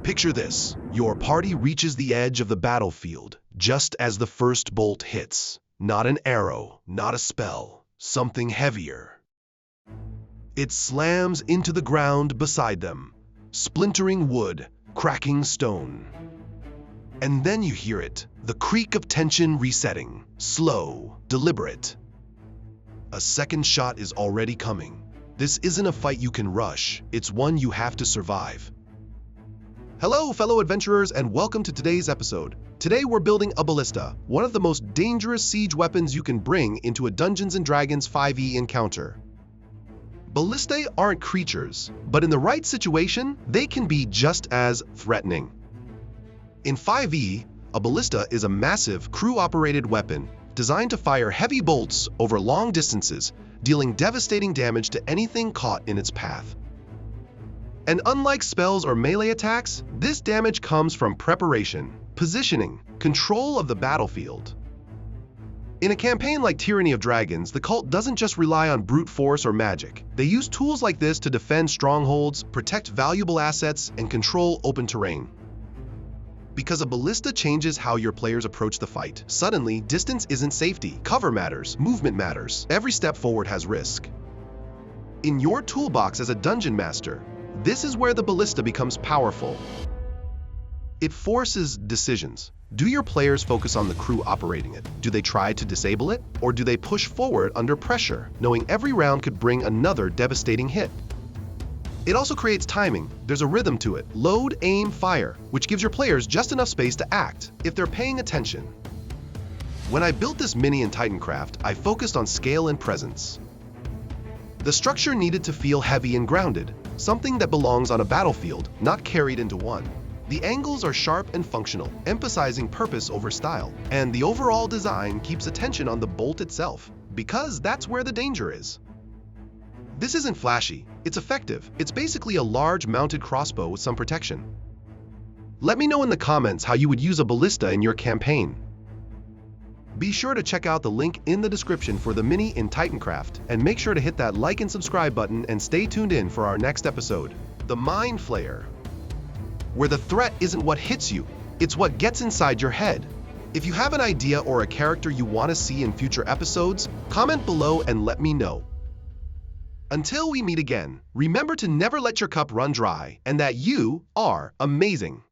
Picture this. Your party reaches the edge of the battlefield just as the first bolt hits. Not an arrow, not a spell, something heavier. It slams into the ground beside them, splintering wood, cracking stone. And then you hear it, the creak of tension resetting, slow, deliberate. A second shot is already coming. This isn't a fight you can rush, it's one you have to survive. Hello, fellow adventurers, and welcome to today's episode. Today we're building a Ballista, one of the most dangerous siege weapons you can bring into a Dungeons & Dragons 5e encounter. Ballistae aren't creatures, but in the right situation, they can be just as threatening. In 5e, a Ballista is a massive, crew-operated weapon designed to fire heavy bolts over long distances, dealing devastating damage to anything caught in its path. And unlike spells or melee attacks, this damage comes from preparation, positioning, control of the battlefield. In a campaign like Tyranny of Dragons, the cult doesn't just rely on brute force or magic. They use tools like this to defend strongholds, protect valuable assets, and control open terrain. Because a Ballista changes how your players approach the fight. Suddenly, distance isn't safety. Cover matters, movement matters. Every step forward has risk. In your toolbox as a dungeon master, this is where the Ballista becomes powerful. It forces decisions. Do your players focus on the crew operating it? Do they try to disable it? Or do they push forward under pressure, knowing every round could bring another devastating hit? It also creates timing. There's a rhythm to it. Load, aim, fire, which gives your players just enough space to act, if they're paying attention. When I built this mini in TitanCraft, I focused on scale and presence. The structure needed to feel heavy and grounded, something that belongs on a battlefield, not carried into one. The angles are sharp and functional, emphasizing purpose over style, and the overall design keeps attention on the bolt itself, because that's where the danger is. This isn't flashy, it's effective. It's basically a large mounted crossbow with some protection. Let me know in the comments how you would use a Ballista in your campaign. Be sure to check out the link in the description for the mini in TitanCraft, and make sure to hit that like and subscribe button and stay tuned in for our next episode, the Mind Flayer, where the threat isn't what hits you, it's what gets inside your head. If you have an idea or a character you want to see in future episodes, comment below and let me know. Until we meet again, remember to never let your cup run dry and that you are amazing.